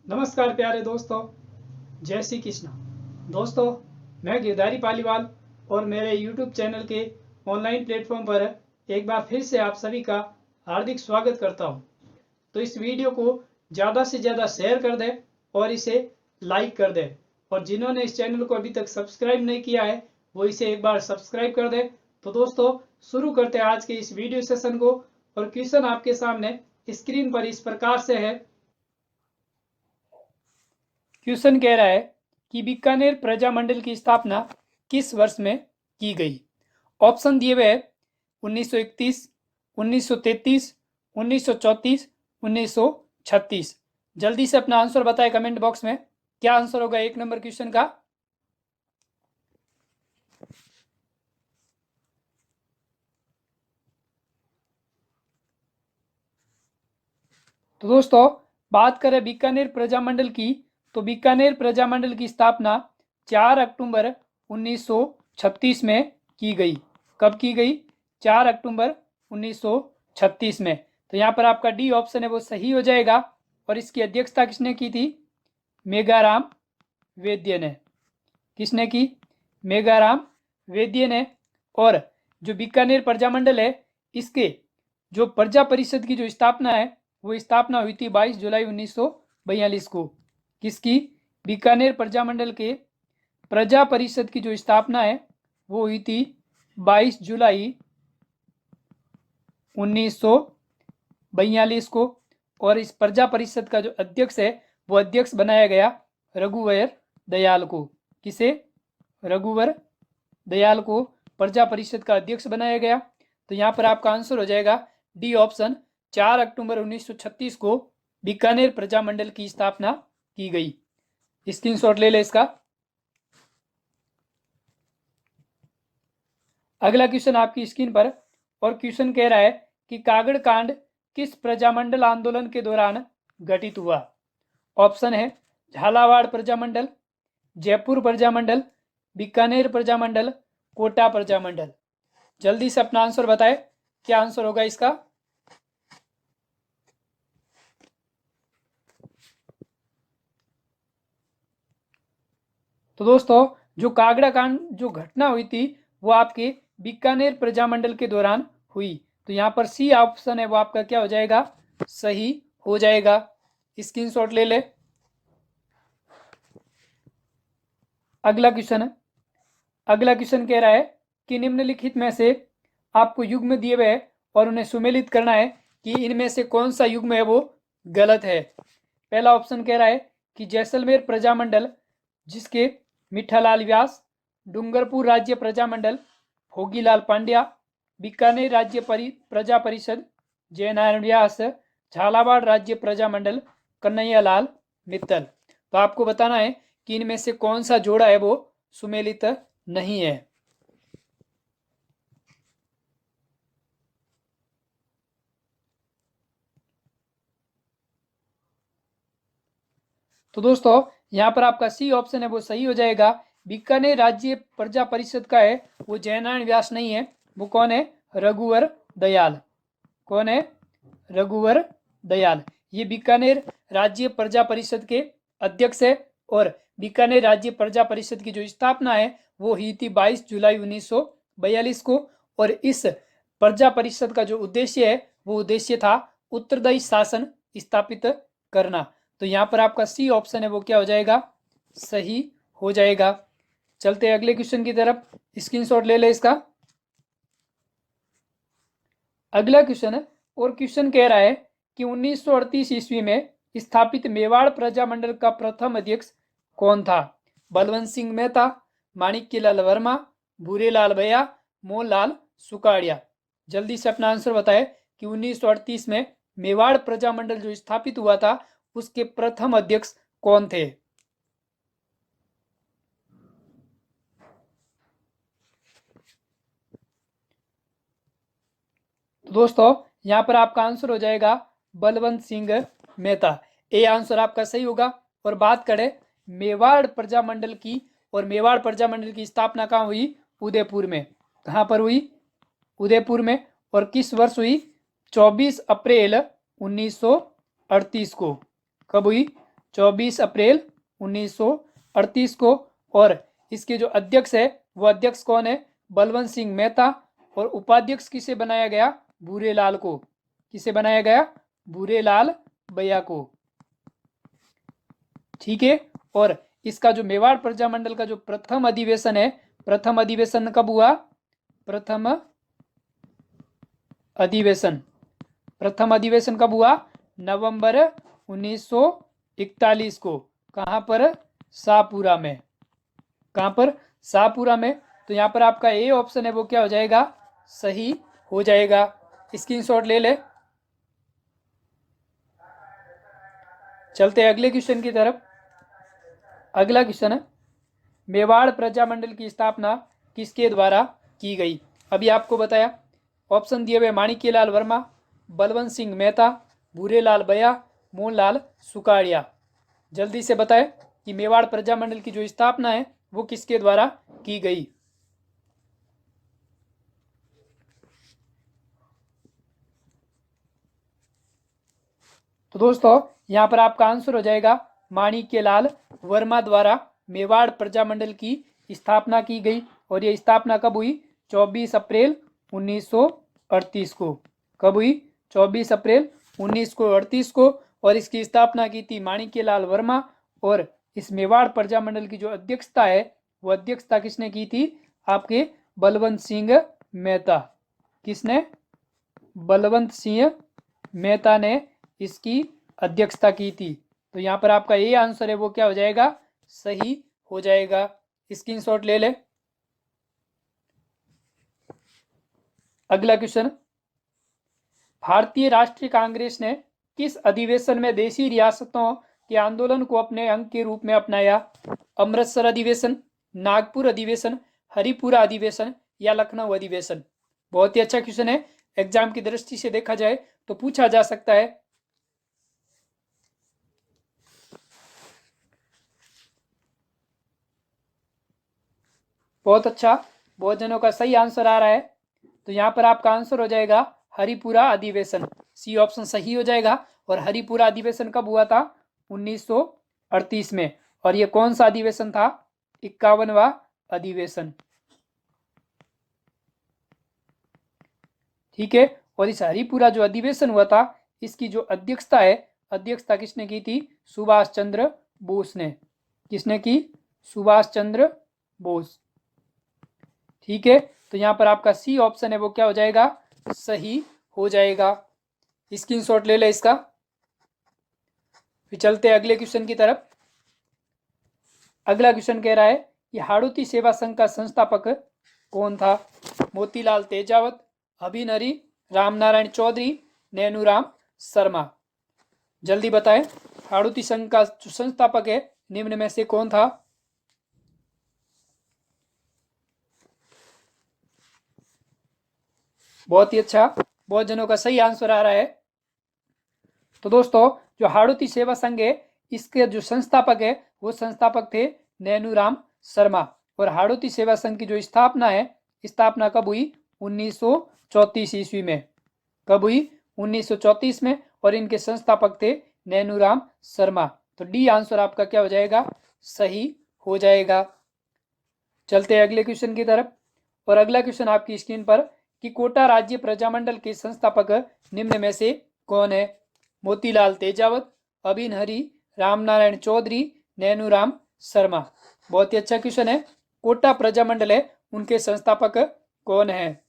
नमस्कार प्यारे दोस्तों, जय श्री कृष्णा। दोस्तों, मैं गिरधारी पालीवाल और मेरे YouTube चैनल के ऑनलाइन प्लेटफॉर्म पर एक बार फिर से आप सभी का हार्दिक स्वागत करता हूं। तो इस वीडियो को ज़्यादा से ज़्यादा शेयर कर दें और इसे लाइक कर दें, और जिन्होंने इस चैनल को अभी तक सब्सक्राइब नहीं किया है वो इसे एक बार सब्सक्राइब कर दें। तो दोस्तों, शुरू करते हैं आज के इस वीडियो सेशन को। और क्वेश्चन आपके सामने स्क्रीन पर इस प्रकार से है। क्वेश्चन कह रहा है कि बीकानेर प्रजामंडल की स्थापना किस वर्ष में की गई। ऑप्शन दिए हुए हैं 1931, 1933, 1934, 1936। जल्दी से अपना आंसर बताएं कमेंट बॉक्स में। क्या आंसर होगा एक नंबर क्वेश्चन का। तो दोस्तों, बात करें बीकानेर प्रजामंडल की, तो बीकानेर प्रजामंडल की स्थापना 4 अक्टूबर 1936 में की गई। कब की गई? 4 अक्टूबर 1936 में। तो यहाँ पर आपका डी ऑप्शन है वो सही हो जाएगा। और इसकी अध्यक्षता किसने की थी? मेघाराम वैद्य ने। किसने की? मेघाराम वैद्य ने। और जो बीकानेर प्रजामंडल है, इसके जो प्रजा परिषद की जो स्थापना है वो स्थापना हुई थी 22 जुलाई 1942 को। किसकी? बीकानेर प्रजामंडल के प्रजा परिषद की जो स्थापना है वो हुई थी 22 जुलाई 1942 को। और इस प्रजा परिषद का जो अध्यक्ष है वो अध्यक्ष बनाया गया रघुवर दयाल को। किसे? रघुवर दयाल को प्रजा परिषद का अध्यक्ष बनाया गया। तो यहाँ पर आपका आंसर हो जाएगा डी ऑप्शन, 4 अक्टूबर 1936 को बीकानेर प्रजामंडल की स्थापना की गई। स्क्रीनशॉट ले ले इसका। अगला क्वेश्चन आपकी स्क्रीन पर, और क्वेश्चन कह रहा है कि कागड़ कांड किस प्रजामंडल आंदोलन के दौरान घटित हुआ। ऑप्शन है झालावाड़ प्रजामंडल, जयपुर प्रजामंडल, बीकानेर प्रजामंडल, कोटा प्रजामंडल। जल्दी से अपना आंसर बताएं, क्या आंसर होगा इसका। तो दोस्तों, जो कागड़ा कांड जो घटना हुई थी वो आपके बीकानेर प्रजामंडल के दौरान हुई। तो यहाँ पर सी ऑप्शन है वो आपका क्या हो जाएगा? सही हो जाएगा। स्क्रीनशॉट ले ले। अगला क्वेश्चन है। अगला क्वेश्चन कह रहा है कि निम्नलिखित में से आपको युग्म दिए हुए हैं और उन्हें सुमेलित करना है कि इनमें से कौन सा युग्म है वो गलत है। पहला ऑप्शन कह रहा है कि जैसलमेर प्रजामंडल जिसके मिठालाल व्यास, डूंगरपुर राज्य प्रजामंडल भोगीलाल पांड्या, बीकानेर राज्य प्रजा परिषद जयनारायण व्यास, झालावाड़ राज्य प्रजामंडल कन्हैयालाल मित्तल। तो आपको बताना है कि इनमें से कौन सा जोड़ा है वो सुमेलित नहीं है। तो दोस्तों, यहाँ पर आपका सी ऑप्शन है वो सही हो जाएगा। बीकानेर राज्य प्रजा परिषद का है वो जयनारायण व्यास नहीं है। वो कौन है? रघुवर दयाल। कौन है? रघुवर दयाल। ये बीकानेर राज्य प्रजा परिषद के अध्यक्ष है। और बीकानेर राज्य प्रजा परिषद की जो स्थापना है वो हुई थी 22 जुलाई 1942 को। और इस प्रजा परिषद का जो उद्देश्य है वो उद्देश्य था उत्तरदायी शासन स्थापित करना। तो यहाँ पर आपका सी ऑप्शन है वो क्या हो जाएगा? सही हो जाएगा। चलते हैं अगले क्वेश्चन की तरफ। स्क्रीनशॉट ले ले इसका। अगला क्वेश्चन है, और क्वेश्चन कह रहा है कि 1938 ईस्वी में स्थापित मेवाड़ प्रजामंडल का प्रथम अध्यक्ष कौन था। बलवंत सिंह मेहता, माणिक्यलाल वर्मा, भूरेलाल भैया, मोहनलाल सुकाड़िया। जल्दी से अपना आंसर बताएं कि 1938 में मेवाड़ प्रजामंडल जो स्थापित हुआ था उसके प्रथम अध्यक्ष कौन थे। तो दोस्तों, यहाँ पर आपका आंसर हो जाएगा बलवंत सिंह मेहता। ये आंसर आपका सही होगा। और बात करें मेवाड़ प्रजामंडल की, और मेवाड़ प्रजामंडल की स्थापना कहाँ हुई? उदयपुर में। कहाँ पर हुई? उदयपुर में। और किस वर्ष हुई? 24 अप्रैल 1938 को। कब हुई? 24 अप्रैल 1938 को। और इसके जो अध्यक्ष है वो अध्यक्ष कौन है? बलवंत सिंह मेहता। और उपाध्यक्ष किसे बनाया गया? भूरेलाल को। किसे बनाया गया? भूरेलाल भैया को। ठीक है। और इसका जो मेवाड़ प्रजामंडल का जो प्रथम अधिवेशन है, प्रथम अधिवेशन कब हुआ? प्रथम अधिवेशन कब हुआ? नवंबर 1941 को। कहां पर? शाहपुरा में। कहां पर? शाहपुरा में। तो यहां पर आपका ए ऑप्शन है वो क्या हो जाएगा? सही हो जाएगा। स्क्रीनशॉट ले ले। चलते हैं अगले क्वेश्चन की तरफ। अगला क्वेश्चन है, मेवाड़ प्रजामंडल की स्थापना किसके द्वारा की गई? अभी आपको बताया, ऑप्शन दिए हुए माणिक्यलाल वर्मा, बलवंत सिंह मेहता, भूरेलाल भैया, मोहनलाल सुकाड़िया। जल्दी से बताएं कि मेवाड़ प्रजामंडल की जो स्थापना है वो किसके द्वारा की गई? तो दोस्तों यहां पर आपका आंसर हो जाएगा माणिक्यलाल वर्मा द्वारा मेवाड़ प्रजामंडल की स्थापना की गई। और ये स्थापना कब हुई? 24 अप्रैल 1938 को। कब हुई? 24 अप्रैल 1938 को। और इसकी स्थापना की थी माणिक्यलाल वर्मा। और इस मेवाड़ प्रजामंडल की जो अध्यक्षता है वो अध्यक्षता किसने की थी? आपके बलवंत सिंह मेहता। किसने? बलवंत सिंह मेहता ने इसकी अध्यक्षता की थी। तो यहां पर आपका ये आंसर है वो क्या हो जाएगा? सही हो जाएगा। स्क्रीनशॉट ले ले। अगला क्वेश्चन, भारतीय राष्ट्रीय कांग्रेस ने किस अधिवेशन में देशी रियासतों के आंदोलन को अपने अंग के रूप में अपनाया? अमृतसर अधिवेशन, नागपुर अधिवेशन, हरिपुरा अधिवेशन या लखनऊ अधिवेशन? बहुत ही अच्छा क्वेश्चन है। एग्जाम की दृष्टि से देखा जाए तो पूछा जा सकता है। बहुत अच्छा, बहुत जनों का सही आंसर आ रहा है। तो यहां पर आपका आंसर हो जाएगा हरिपुरा अधिवेशन। सी ऑप्शन सही हो जाएगा। और हरिपुरा अधिवेशन कब हुआ था? 1938 में। और ये कौन सा अधिवेशन था? 51वां अधिवेशन। ठीक है। और इस हरिपुरा जो अधिवेशन हुआ था इसकी जो अध्यक्षता है, अध्यक्षता किसने की थी? सुभाष चंद्र बोस ने। किसने की? सुभाष चंद्र बोस। ठीक है। तो यहां पर आपका सी ऑप्शन है वो क्या हो जाएगा? सही हो जाएगा। स्क्रीनशॉट ले ले इसका। फिर चलते हैं अगले क्वेश्चन की तरफ। अगला क्वेश्चन कह रहा है कि हाड़ौती सेवा संघ का संस्थापक कौन था? मोतीलाल तेजावत, अभिनरी, रामनारायण चौधरी, नैनूराम शर्मा। जल्दी बताएं, हाड़ौती संघ का जो संस्थापक है निम्न में से कौन था? बहुत ही अच्छा, बहुत जनों का सही आंसर आ रहा है। तो दोस्तों जो हाड़ौती सेवा संघ है इसके जो संस्थापक है वो संस्थापक थे नैनूराम शर्मा। और हाड़ौती सेवा संघ की जो स्थापना है, स्थापना कब हुई? 1934 ईस्वी में। कब हुई? 1934 में। और इनके संस्थापक थे नैनूराम शर्मा। तो डी आंसर आपका क्या हो जाएगा? सही हो जाएगा। चलते हैं अगले क्वेश्चन की तरफ। और अगला क्वेश्चन आपकी स्क्रीन पर कि कोटा राज्य प्रजामंडल के संस्थापक निम्न में से कौन है? मोतीलाल तेजावत, अभिन हरी, रामनारायण चौधरी, नैनूराम शर्मा। बहुत ही अच्छा क्वेश्चन है। कोटा प्रजामंडल है उनके संस्थापक कौन है?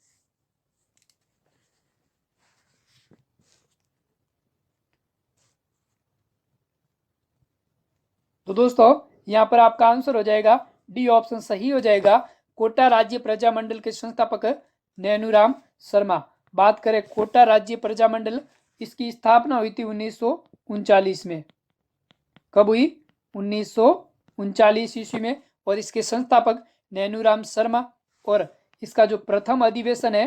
तो दोस्तों यहां पर आपका आंसर हो जाएगा डी ऑप्शन सही हो जाएगा। कोटा राज्य प्रजामंडल के संस्थापक नैनूराम शर्मा। बात करें कोटा राज्य प्रजामंडल, इसकी स्थापना हुई थी 1939 में। कब हुई? 1939 ईस्वी में। और इसके संस्थापक नैनूराम शर्मा। और इसका जो प्रथम अधिवेशन है,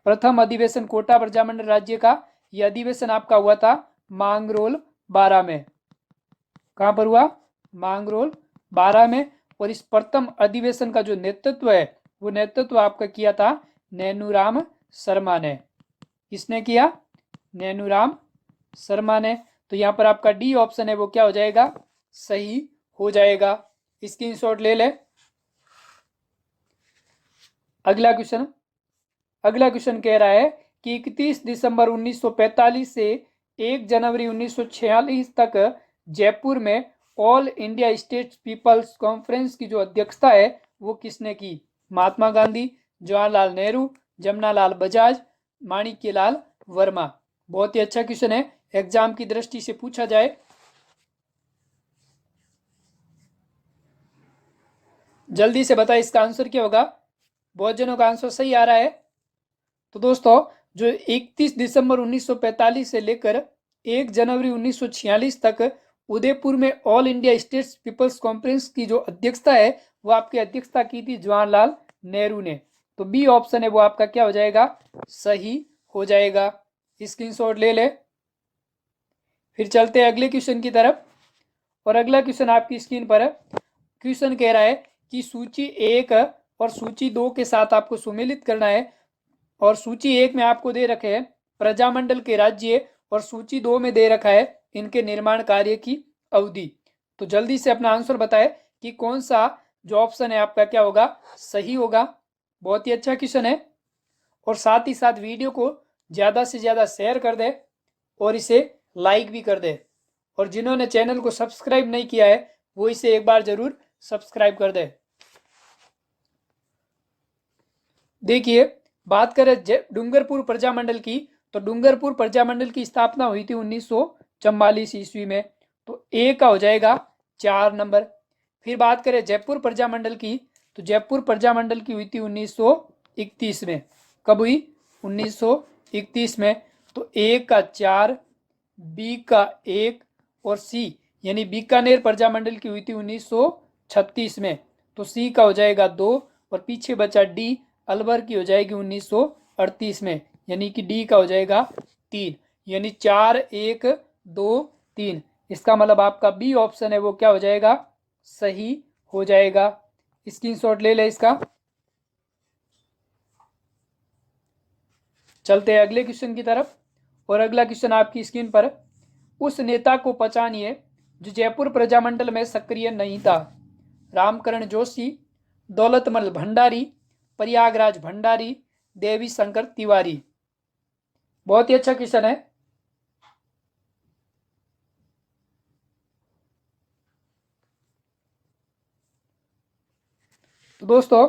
प्रथम अधिवेशन कोटा प्रजामंडल राज्य का, यह अधिवेशन आपका हुआ था मांगरोल 12 में। कहां पर हुआ? मांगरोल 12 में। और इस प्रथम अधिवेशन का जो नेतृत्व है वो नेतृत्व आपका किया था नैनूराम शर्मा ने। किसने किया? नैनूराम शर्मा ने। तो यहाँ पर आपका डी ऑप्शन है वो क्या हो जाएगा, सही हो जाएगा। स्क्रीनशॉट ले ले। अगला क्वेश्चन कह रहा है कि 31 दिसंबर 1945 से 1 जनवरी 1946 तक जयपुर में all India states peoples conference की जो अध्यक्षता है वो किसने की? महात्मा गांधी, जवाहरलाल नेहरू, जमनालाल बजाज, माणिक्यलाल वर्मा। बहुत ही अच्छा क्वेश्चन है, एग्जाम की दृष्टि से पूछा जाए। जल्दी से बताए इसका आंसर क्या होगा। बहुत जनों का आंसर सही आ रहा है। तो दोस्तों जो 31 दिसंबर 1945 से लेकर 1 जनवरी 1946 तक उदयपुर में all India states peoples conference की जो अध्यक्षता है वो आपकी अध्यक्षता की थी जवाहरलाल नेहरू ने। तो बी ऑप्शन है वो आपका क्या हो जाएगा, सही हो जाएगा। स्क्रीनशॉट ले ले। फिर चलते हैं अगले क्वेश्चन की तरफ, और अगला क्वेश्चन आपकी स्क्रीन पर है। क्वेश्चन कह रहा है कि सूची 1 और सूची 2 के साथ आपको सुमेलित करना है, और सूची 1 में आपको दे रखे हैं प्रजामंडल के राज्य, और सूची 2 में दे रखा है इनके निर्माण कार्य की अवधि। तो जल्दी से अपना आंसर बताए कि कौन सा जो ऑप्शन है आपका क्या होगा, सही होगा। बहुत ही अच्छा क्वेश्चन है, और साथ ही साथ वीडियो को ज़्यादा से ज़्यादा शेयर कर दे और इसे लाइक भी कर दे, और जिन्होंने चैनल को सब्सक्राइब नहीं किया है वो इसे एक बार जरूर सब्सक्राइब कर दे। देखिए बात करें डूंगरपुर प्रजामंडल की, तो डूंगरपुर प्रजामंडल की स्थापना हुई थी 1944 ईस्वी में। तो ए का हो जाएगा 4 नंबर। फिर बात करें जयपुर प्रजामंडल की, तो जयपुर प्रजामंडल की हुई थी 1931 में। कब हुई? 1931 में। तो ए का 4, बी का 1 और सी यानी बीकानेर प्रजामंडल की हुई थी 1936 में। तो सी का हो जाएगा 2, और पीछे बचा डी अलवर की हो जाएगी 1938 में, यानी कि डी का हो जाएगा 3, यानी 4 1 2 3। इसका मतलब आपका बी ऑप्शन है वो क्या हो जाएगा, सही हो जाएगा। स्क्रीनशॉट ले ले इसका। चलते हैं अगले क्वेश्चन की तरफ, और अगला क्वेश्चन आपकी स्क्रीन पर। उस नेता को पहचानिए जो जयपुर प्रजामंडल में सक्रिय नहीं था। रामकरण जोशी, दौलतमल भंडारी, प्रयागराज भंडारी, देवी शंकर तिवारी। बहुत ही अच्छा क्वेश्चन है। तो दोस्तों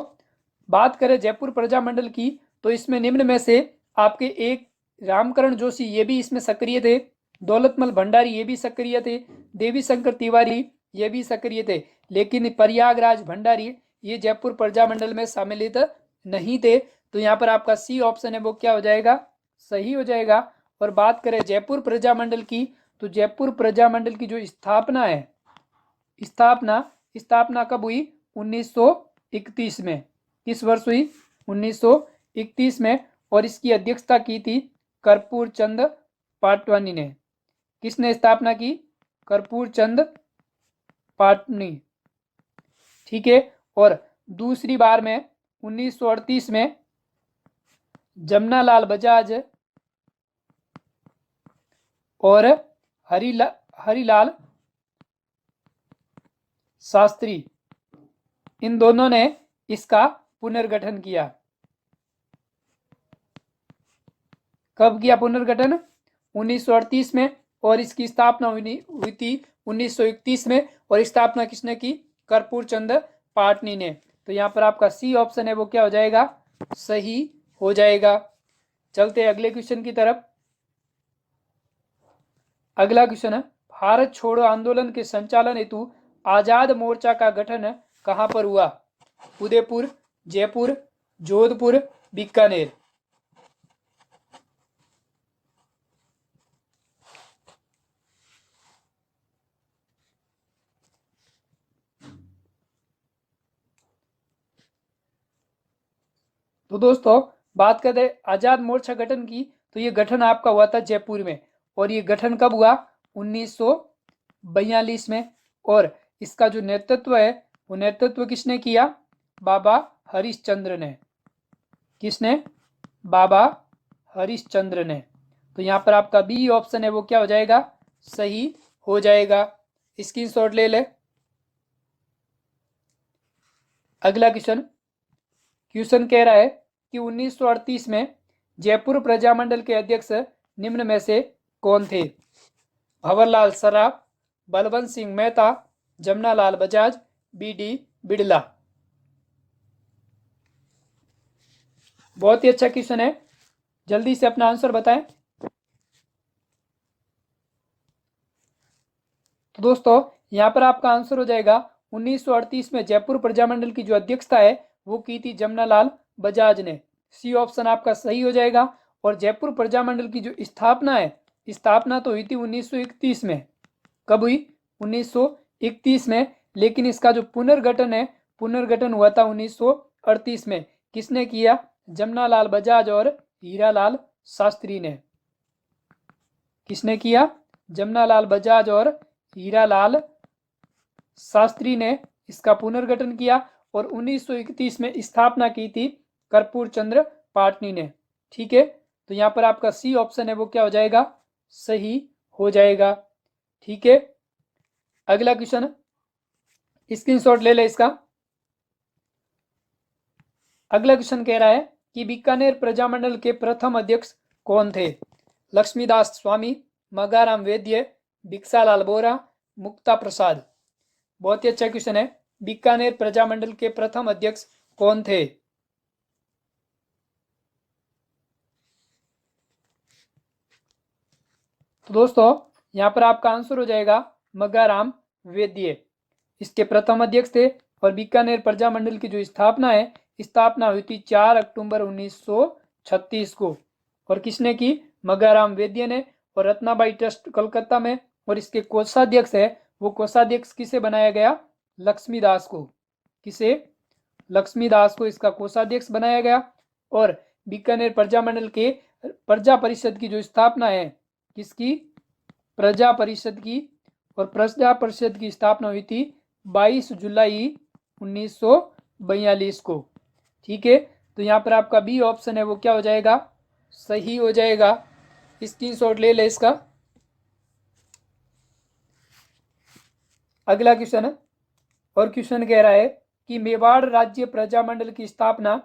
बात करें जयपुर प्रजामंडल की, तो इसमें निम्न में से आपके एक रामकरण जोशी ये भी इसमें सक्रिय थे, दौलतमल भंडारी ये भी सक्रिय थे, देवी शंकर तिवारी ये भी सक्रिय थे, लेकिन प्रयागराज भंडारी ये जयपुर प्रजामंडल में सम्मिलित नहीं थे। तो यहाँ पर आपका सी ऑप्शन है वो क्या हो जाएगा, सही हो जाएगा। और बात करें जयपुर प्रजामंडल की, तो जयपुर प्रजामंडल की जो स्थापना है, स्थापना कब हुई? 1931 में। किस वर्ष हुई? 1931 में। और इसकी अध्यक्षता की थी कर्पूर चंद पाटवानी ने। किसने स्थापना की? कर्पूर चंद पाटनी। ठीक है। और दूसरी बार में 1938 में जमनालाल बजाज और हरिलाल शास्त्री, इन दोनों ने इसका पुनर्गठन किया। कब किया पुनर्गठन? 1938 में। और इसकी स्थापना हुई थी 1931 में, और स्थापना किसने की? कर्पूर चंद पाटनी ने। तो यहाँ पर आपका सी ऑप्शन है वो क्या हो जाएगा, सही हो जाएगा। चलते हैं अगले क्वेश्चन की तरफ। अगला क्वेश्चन है, भारत छोड़ो आंदोलन के संचालन हेतु आजाद मोर्चा का गठन कहां पर हुआ? उदयपुर, जयपुर, जोधपुर, बीकानेर। तो दोस्तों बात करें आजाद मोर्चा गठन की, तो ये गठन आपका हुआ था जयपुर में। और ये गठन कब हुआ? 1942 में। और इसका जो नेतृत्व है वो नेतृत्व किसने किया? बाबा हरिश्चंद्र ने। किसने? बाबा हरिश्चंद्र ने। तो यहाँ पर आपका बी ऑप्शन है वो क्या हो जाएगा, सही हो जाएगा। स्क्रीनशॉट ले ले। अगला क्वेश्चन कह रहा है कि 1938 में जयपुर प्रजामंडल के अध्यक्ष निम्न में से कौन थे? भंवरलाल सराफ, बलवंत सिंह मेहता, जमनालाल बजाज, बी.डी. बिड़ला। बहुत ही अच्छा क्वेश्चन है, जल्दी से अपना आंसर बताएं। तो दोस्तों यहाँ पर आपका आंसर हो जाएगा 1938 में जयपुर प्रजामंडल की जो अध्यक्षता है वो की थी जमनालाल बजाज ने। सी ऑप्शन आपका सही हो जाएगा। और जयपुर प्रजामंडल की जो स्थापना है, स्थापना तो हुई थी 1931 में। कब हुई? 1931 में। लेकिन इसका जो पुनर्गठन है, पुनर्गठन हुआ था 1938 में। किसने किया? जमनालाल बजाज और हीरालाल शास्त्री ने। किसने किया? जमनालाल बजाज और हीरालाल शास्त्री ने इसका पुनर्गठन किया। और 1931 में स्थापना की थी कर्पूर चंद्र पाटनी ने। ठीक है, तो यहाँ पर आपका सी ऑप्शन है वो क्या हो जाएगा, सही हो जाएगा। ठीक है, अगला क्वेश्चन स्क्रीनशॉट ले ले इसका। अगला क्वेश्चन कह रहा है कि बीकानेर प्रजामंडल के प्रथम अध्यक्ष कौन थे? लक्ष्मीदास स्वामी, मगाराम वैद्य, भिक्षालाल बोरा, मुक्ता प्रसाद। बहुत ही अच्छा क्वेश्चन है। बीकानेर प्रजामंडल के प्रथम अध्यक्ष कौन थे? तो दोस्तों यहाँ पर आपका आंसर हो जाएगा मगाराम वैद्य, इसके प्रथम अध्यक्ष थे। और बीकानेर प्रजामंडल की जो स्थापना है, स्थापना हुई थी 4 अक्टूबर 1936 को। और किसने की? मगाराम वैद्य ने। और रत्नाबाई ट्रस्ट कलकत्ता में। और इसके कोषाध्यक्ष है वो कोषाध्यक्ष किसे बनाया गया? लक्ष्मीदास को। किसे? लक्ष्मीदास को इसका कोषाध्यक्ष बनाया गया। और बीकानेर प्रजामंडल के प्रजा परिषद की जो स्थापना है, किसकी? प्रजा परिषद की। और प्रजा परिषद की स्थापना हुई थी 22 जुलाई 1942 को। ठीक है, तो यहाँ पर आपका बी ऑप्शन है वो क्या हो जाएगा, सही हो जाएगा। स्क्रीनशॉट ले ले इसका। अगला क्वेश्चन और क्वेश्चन कह रहा है कि मेवाड़ राज्य प्रजामंडल की स्थापना ...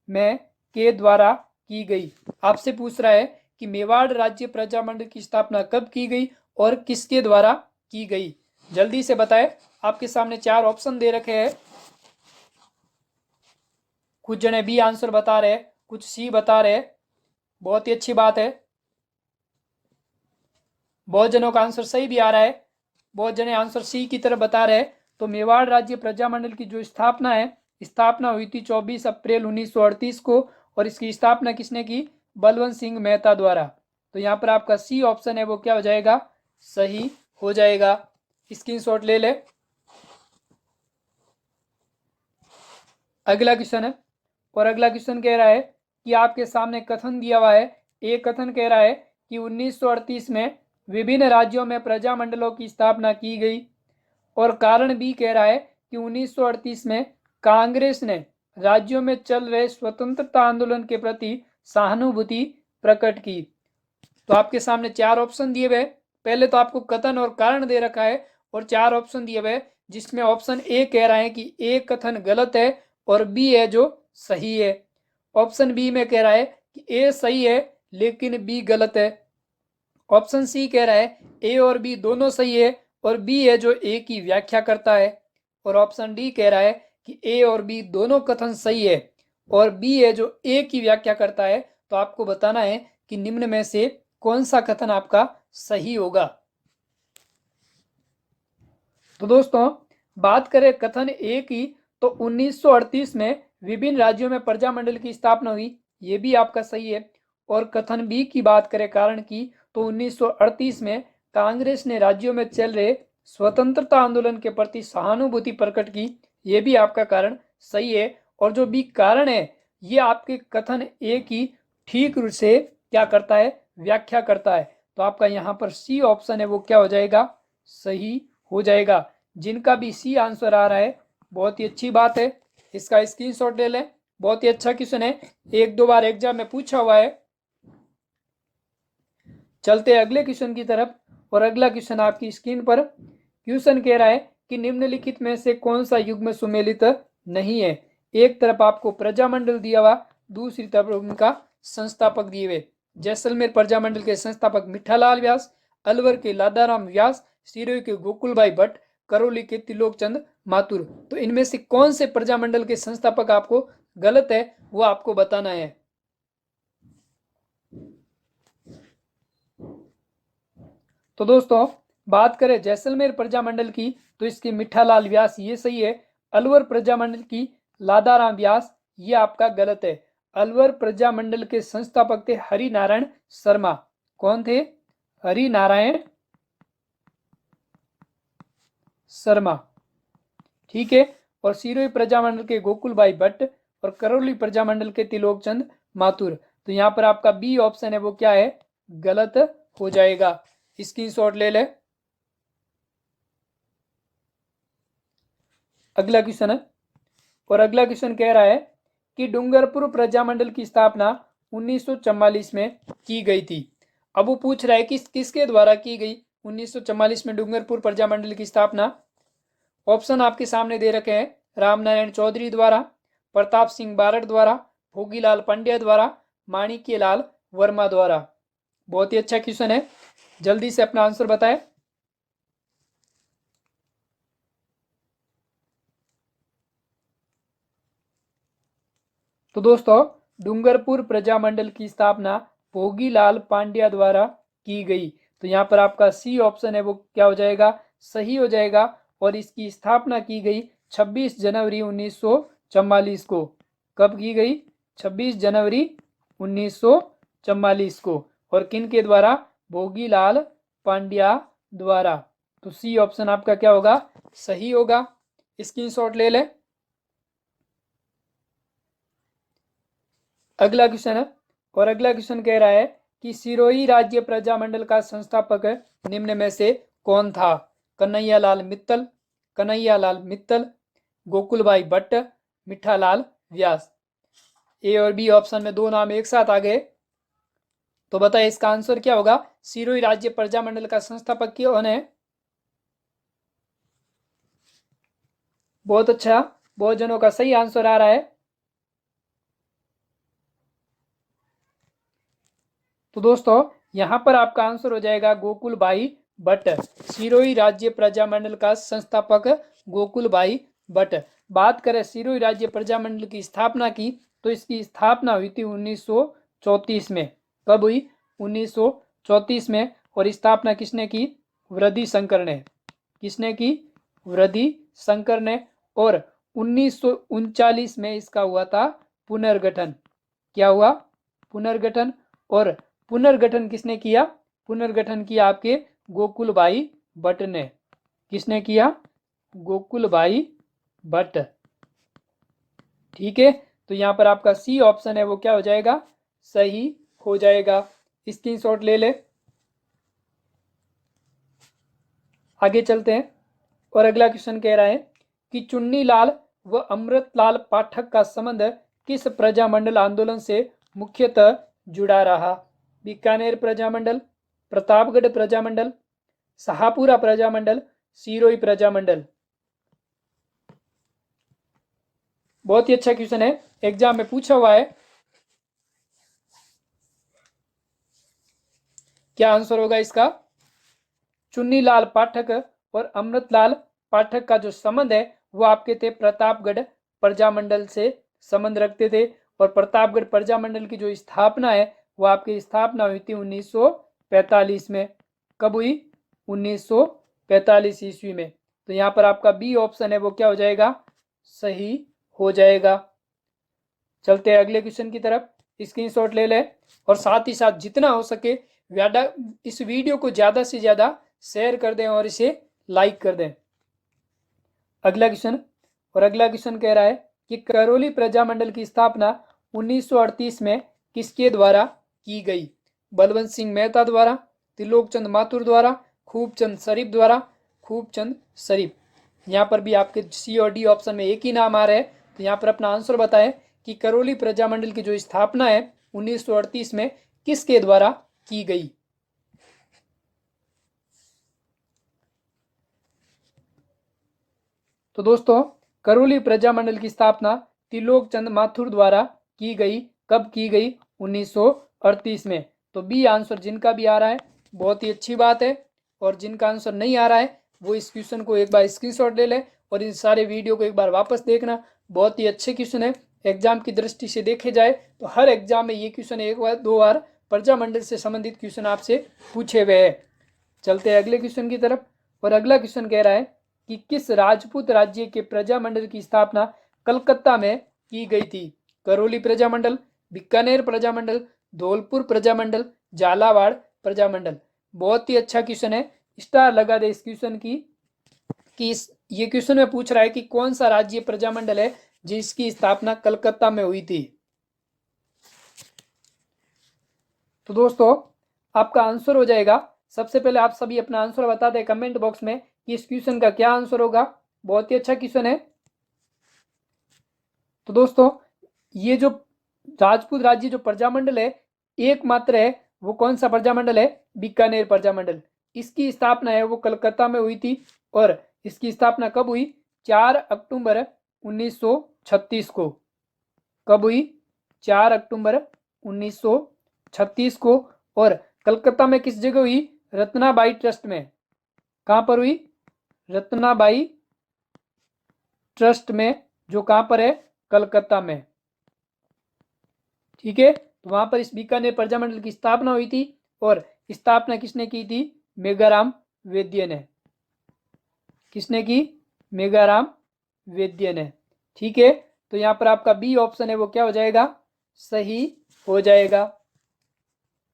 में के द्वारा की गई। आपसे पूछ रहा है कि मेवाड़ राज्य प्रजामंडल की स्थापना कब की गई और किसके द्वारा की गई। जल्दी से बताएं। आपके सामने 4 ऑप्शन दे रखे हैं। कुछ जने बी आंसर बता रहे, कुछ सी बता रहे। बहुत ही अच्छी बात है, बहुत जनों का आंसर सही भी आ रहा है, बहुत जने आंसर सी की तरफ बता रहे हैं। तो मेवाड़ राज्य प्रजामंडल की जो स्थापना है, स्थापना हुई थी 24 अप्रैल 1938 को। और इसकी स्थापना किसने की? बलवंत सिंह मेहता द्वारा। तो यहाँ पर आपका सी ऑप्शन है वो क्या हो जाएगा, सही हो जाएगा। स्क्रीनशॉट ले ले। अगला क्वेश्चन है, और अगला क्वेश्चन कह रहा है कि आपके सामने कथन दिया हुआ है। एक कथन कह रहा है कि 1938 में विभिन्न राज्यों में प्रजामंडलों की स्थापना की गई। और कारण भी कह रहा है कि 1938 में कांग्रेस ने राज्यों में चल रहे स्वतंत्रता आंदोलन के प्रति सहानुभूति प्रकट की। तो आपके सामने 4 ऑप्शन दिए हुए। पहले तो आपको कथन और कारण दे रखा है और 4 ऑप्शन दिए हुए, जिसमें ऑप्शन ए कह रहा है कि ए कथन गलत है और बी है जो सही है। ऑप्शन बी में कह रहा है कि ए सही है लेकिन बी गलत है। ऑप्शन सी कह रहा है ए और बी दोनों सही है और बी है जो ए की व्याख्या करता है। और ऑप्शन डी कह रहा है कि ए और बी दोनों कथन सही है और बी है जो ए की व्याख्या करता है। तो आपको बताना है कि निम्न में से कौन सा कथन आपका सही होगा। तो दोस्तों बात करें कथन ए की, तो 1938 में विभिन्न राज्यों में प्रजामंडल की स्थापना हुई, ये भी आपका सही है। और कथन बी की बात करें कारण की, तो 1938 में कांग्रेस ने राज्यों में चल रहे स्वतंत्रता आंदोलन के प्रति सहानुभूति प्रकट की, ये भी आपका कारण सही है। और जो बी कारण है ये आपके कथन ए की ठीक रूप से क्या करता है, व्याख्या करता है। तो आपका यहाँ पर सी ऑप्शन है वो क्या हो जाएगा, सही हो जाएगा। जिनका भी सी आंसर आ रहा है बहुत ही अच्छी बात है, इसका स्क्रीनशॉट ले लें। बहुत ही अच्छा क्वेश्चन है, 1-2 बार एग्जाम में पूछा हुआ है। चलते हैं अगले क्वेश्चन की तरफ। और अगला क्वेश्चन आपकी स्क्रीन पर। क्वेश्चन कह रहा है कि निम्नलिखित में से कौन सा युग्म सुमेलित नहीं है। एक तरफ आपको प्रजामंडल दिया हुआ, दूसरी तरफ उनका संस्थापक दिए हुए। जैसलमेर प्रजामंडल के संस्थापक मिठालाल व्यास, अलवर के लादाराम व्यास, सिरोही के गोकुलभाई भट्ट, करौली के त्रिलोकचंद माथुर। तो इनमें से कौन से प्रजामंडल के संस्थापक आपको गलत है वो आपको बताना है। तो दोस्तों बात करें जैसलमेर प्रजामंडल की तो इसके मिठालाल व्यास ये सही है। अलवर प्रजामंडल की लादाराम व्यास ये आपका गलत है। अलवर प्रजामंडल के संस्थापक थे हरिनारायण शर्मा। कौन थे? हरिनारायण शर्मा। ठीक है। और सिरोही प्रजामंडल के गोकुलभाई भट्ट और करौली प्रजामंडल के त्रिलोकचंद माथुर। तो यहाँ पर आपका बी ऑप्शन है वो क्या है? गलत हो जाएगा। स्क्रीनशॉट ले ले। अगला क्वेश्चन है। और अगला क्वेश्चन कह रहा है कि डूंगरपुर प्रजामंडल की स्थापना 1944 में की गई थी। अब वो पूछ रहा है कि किसके द्वारा की गई 1944 में डूंगरपुर प्रजामंडल की स्थापना। ऑप्शन आपके सामने दे रखे हैं। रामनारायण चौधरी द्वारा, प्रताप सिंह बारड द्वारा, भोगीलाल पांड्या द्वारा, माणिक्यलाल वर्मा द्वारा। बहुत ही अच्छा क्वेश्चन है, जल्दी से अपना आंसर बताएं। तो दोस्तों डूंगरपुर प्रजामंडल की स्थापना भोगीलाल पांड्या द्वारा की गई। तो यहाँ पर आपका सी ऑप्शन है वो क्या हो जाएगा? सही हो जाएगा। और इसकी स्थापना की गई 26 जनवरी 1944 को। कब की गई? 26 जनवरी 1944 को। और किन के द्वारा? भोगीलाल पांड्या द्वारा। तो सी ऑप्शन आपका क्या होगा? सही होगा। स्क्रीनशॉट ले ले। अगला क्वेश्चन है। और अगला क्वेश्चन कह रहा है कि सिरोही राज्य प्रजामंडल का संस्थापक निम्न में से कौन था? कन्हैयालाल मित्तल, कन्हैयालाल मित्तल, गोकुलभाई भट्ट, मिठालाल व्यास। ए और बी ऑप्शन में दो नाम एक साथ आ गए। तो बताइए इसका आंसर क्या होगा? सिरोही राज्य प्रजामंडल का संस्थापक कौन है? बहुत अच्छा, बहुत जनों का सही आंसर आ रहा है। तो दोस्तों यहां पर आपका आंसर हो जाएगा गोकुलभाई भट्ट। सिरोही राज्य प्रजामंडल का संस्थापक गोकुलभाई भट्ट। बात करें सिरोही राज्य प्रजामंडल की स्थापना की तो इसकी स्थापना हुई थी 1934 में। कब हुई? 1934 में। और स्थापना किसने की? वृद्धि शंकर ने। किसने की? वृद्धि शंकर ने। और 1939 में इसका हुआ था पुनर्गठन। क्या हुआ? पुनर्गठन। और पुनर्गठन किसने किया? पुनर्गठन किया आपके गोकुलभाई भट्ट ने। किसने किया? गोकुलभाई भट्ट। ठीक है। तो यहां पर आपका सी ऑप्शन है वो क्या हो जाएगा? सही हो जाएगा। स्क्रीनशॉट ले ले। आगे चलते हैं। और अगला क्वेश्चन कह रहा है कि चुन्नीलाल व अमृतलाल पाठक का संबंध किस प्रजामंडल आंदोलन से मुख्यतः जुड़ा रहा? बीकानेर प्रजामंडल, प्रतापगढ़ प्रजामंडल, शाहपुरा प्रजामंडल, सिरोही प्रजामंडल। बहुत ही अच्छा क्वेश्चन है, एग्जाम में पूछा हुआ है। क्या आंसर होगा इसका? चुन्नीलाल पाठक और अमृतलाल पाठक का जो संबंध है वो आपके थे प्रतापगढ़ प्रजामंडल से संबंध रखते थे। और प्रतापगढ़ प्रजामंडल की जो स्थापना है वो आपकी स्थापना हुई थी 1945 में। कब हुई? 1945 ईस्वी में। तो यहाँ पर आपका बी ऑप्शन है वो क्या हो जाएगा? सही हो जाएगा। चलते हैं अगले क्वेश्चन की तरफ। स्क्रीनशॉट ले ले। और साथ ही साथ जितना हो सके इस वीडियो को ज़्यादा से ज़्यादा शेयर कर दें और इसे लाइक कर दें। अगला क्वेश्चन। और अगला क्वेश्चन कह रहा है कि करौली प्रजामंडल की स्थापना 1938 में किसके द्वारा की गई? बलवंत सिंह मेहता द्वारा, त्रिलोकचंद माथुर द्वारा, खूबचंद शरीफ द्वारा, खूबचंद शरीफ। यहाँ पर भी आपके सी और डी ऑप्शन में एक ही नाम आ रहा है। तो यहाँ पर अपना आंसर बताएं कि करौली प्रजामंडल की जो स्थापना है 1938 में किसके द्वारा की गई? तो दोस्तों करौली प्रजामंडल की स्थापना त्रिलोक चंद माथुर द्वारा की गई। कब की गई? 1938 में। तो बी आंसर जिनका भी आ रहा है बहुत ही अच्छी बात है, और जिनका आंसर नहीं आ रहा है वो इस क्वेश्चन को एक बार स्क्रीनशॉट ले ले और इन सारे वीडियो को एक बार वापस देखना। बहुत ही अच्छे क्वेश्चन है। एग्जाम की दृष्टि से देखे जाए तो हर एग्जाम में ये क्वेश्चन एक बार दो बार प्रजामंडल से संबंधित क्वेश्चन आपसे पूछे हुए हैं। चलते हैं अगले क्वेश्चन की तरफ। और अगला क्वेश्चन कह रहा है कि किस राजपूत राज्य के प्रजामंडल की स्थापना कलकत्ता में की गई थी? करौली प्रजामंडल, बीकानेर प्रजामंडल, धौलपुर प्रजामंडल, झालावाड़ प्रजामंडल। बहुत ही अच्छा क्वेश्चन है, स्टार लगा दे इस क्वेश्चन की। ये क्वेश्चन में पूछ रहा है कि कौन सा राज्य प्रजामंडल है जिसकी स्थापना कलकत्ता में हुई थी। तो दोस्तों आपका आंसर हो जाएगा, सबसे पहले आप सभी अपना आंसर बता दें कमेंट बॉक्स में कि इस क्वेश्चन का क्या आंसर होगा। बहुत ही अच्छा क्वेश्चन है। तो दोस्तों ये जो राजपूत राज्य जो प्रजामंडल है एकमात्र है, वो कौन सा प्रजामंडल है? बीकानेर प्रजामंडल। इसकी स्थापना है वो कलकत्ता में हुई थी, और इसकी स्थापना कब हुई? 4 अक्टूबर 1936 को। कब हुई? 4 अक्टूबर 1936 को। और कलकत्ता में किस जगह हुई? रत्नाबाई ट्रस्ट में। कहां पर हुई? रत्नाबाई ट्रस्ट में, जो कहां पर है? कलकत्ता में। ठीक है, तो वहां पर इस बीकानेर प्रजामंडल की स्थापना हुई थी, और स्थापना किसने की थी? मेघाराम वैद्य ने। किसने की? मेघाराम वैद्य ने। ठीक है, तो यहां पर आपका बी ऑप्शन है वो क्या हो जाएगा? सही हो जाएगा।